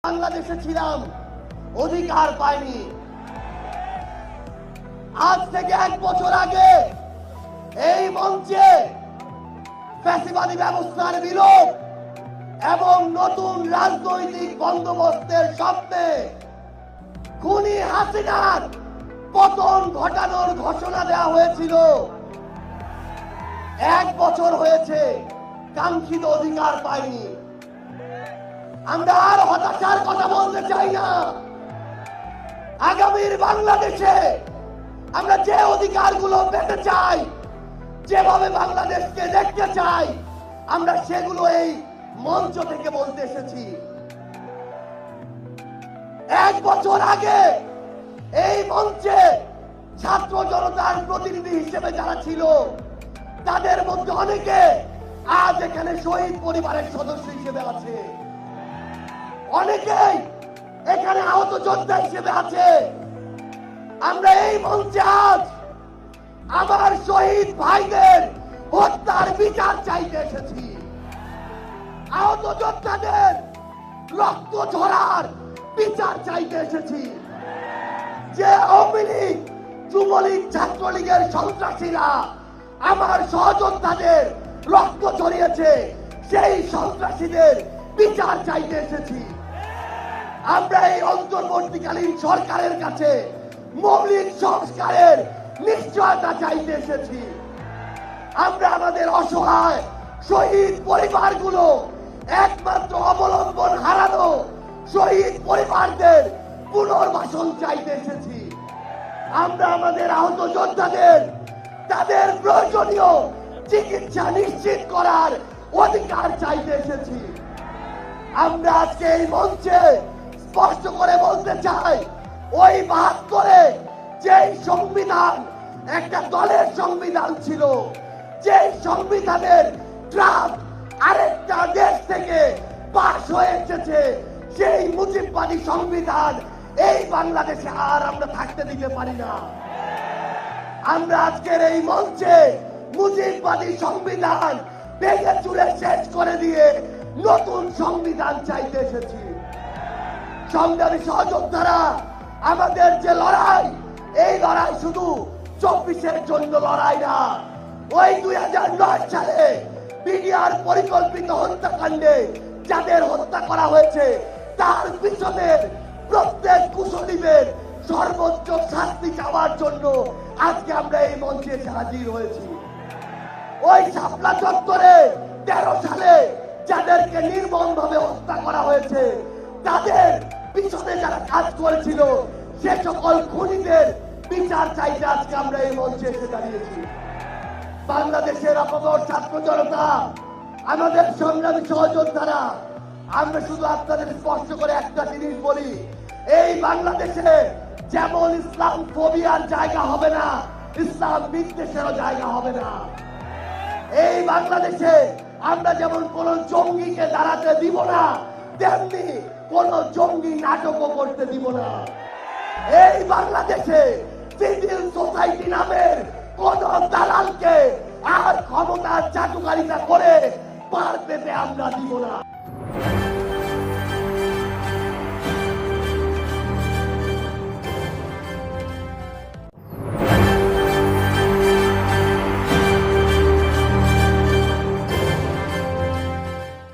বাংলাদেশে ছিলাম, অধিকার পাইনি। আজ থেকে 1 বছর আগে এই মঞ্চে ফ্যাসিবাদী ব্যবস্থার বিলোপ এবং নতুন রাজনৈতিক বন্দোবস্তের স্বপ্নে খুনি হাসিনার পতন ঘটানোর ঘোষণা দেওয়া হয়েছিল। 1 বছর হয়েছে, কাঙ্ক্ষিত অধিকার পাইনি। আমরা আর হতাশার কথা বলতে চাই না। আগামীর বাংলাদেশে আমরা যে অধিকারগুলো পেতে চাই, যেভাবে বাংলাদেশকে দেখতে চাই, আমরা সেগুলো এই মঞ্চ থেকে বলতে এসেছি। 1 বছর আগে এই মঞ্চে ছাত্র জনতার প্রতিনিধি হিসেবে যারা ছিল, তাদের মধ্যে অনেকে আজ এখানে শহীদ পরিবারের সদস্য হিসেবে আছে, অনেকেই এখানে আহত যোদ্ধা হিসেবে আছে। আমরা এই মঞ্চে আজ আমার শহীদ ভাইদের হত্যার বিচার চাইতে এসেছি, আহত যোদ্ধাদের রক্ত ঝরার বিচার চাইতে এসেছি। যে আওয়ামী লীগ, যুবলীগ, ছাত্রলীগের সন্ত্রাসীরা আমার সহযোদ্ধাদের রক্ত ঝরিয়েছে, সেই সন্ত্রাসীদের বিচার চাইতে এসেছি। আমরা এই অন্তর্বর্তীকালীন সরকারের কাছে মৌলিক সংস্কারের নিশ্চয়তা চাইতে এসেছি। আমরা আমাদের অসহায় শহীদ পরিবারগুলো, একমাত্র অবলম্বন হারানো শহীদ পরিবারদের পুনর্বাসন চাইতে এসেছি। আমরা আমাদের আহত যোদ্ধাদের তাদের প্রয়োজনীয় চিকিৎসা নিশ্চিত করার অধিকার চাইতে এসেছি। আমরা আজকে এই মঞ্চে স্পষ্ট করে বলতে চাই, ওই 72-এ যেই সংবিধান একটা দলের সংবিধান ছিল, যে সংবিধানের ড্রাফট আরেকটা দেশ থেকে পাশ হয়ে এসেছে, সেই মুজিববাদী সংবিধান এই বাংলাদেশে আর আমরা থাকতে দিতে পারি না। আমরা আজকের এই মঞ্চে মুজিববাদী সংবিধান ভেঙে চুরে শেষ করে দিয়ে নতুন সংবিধান চাইতে এসেছি। সংগ্রামী সহযোদ্ধারা, আমাদের যে লড়াই, এই লড়াই শুধু 24-এর জন্য লড়াই না। ওই 2009 সালে বিডিআর পরিকল্পিত হত্যাকাণ্ডে যাদের হত্যা করা হয়েছে, তার পিছনের প্রত্যেক কুশলীদের সর্বোচ্চ শাস্তি চাওয়ার জন্য আজকে আমরা এই মঞ্চে এসে হাজির হয়েছি। ওই শাপলা চত্বরে 13 সালে যাদেরকে নির্মমভাবে হত্যা করা হয়েছে, তাদের পিছনে যারা কাজ করেছিল, সে সকল খুনিদের বিচার চাইতে আজকে আমরা এই মঞ্চে এসে দাঁড়িয়েছি। বাংলাদেশের অপর ছাত্র জনতা, আমাদের সংগ্রামী সহযোদ্ধারা, আমরা শুধু আপনাদের স্পষ্ট করে একটা জিনিস বলি, এই বাংলাদেশে যেমন ইসলাম ফোবিয়ার জায়গা হবে না, ইসলাম বিদ্বেষেরও জায়গা হবে না। এই বাংলাদেশে আমরা যেমন কোন জঙ্গিকে দাঁড়াতে দিব না, তেমনি কোন জঙ্গি নাটকও করতে দিব না। এই বাংলাদেশে সিভিল সোসাইটি নামের কোন দালালকে আর ক্ষমতার চাটুকারিতা করে পার পেতে আমরা দিব না।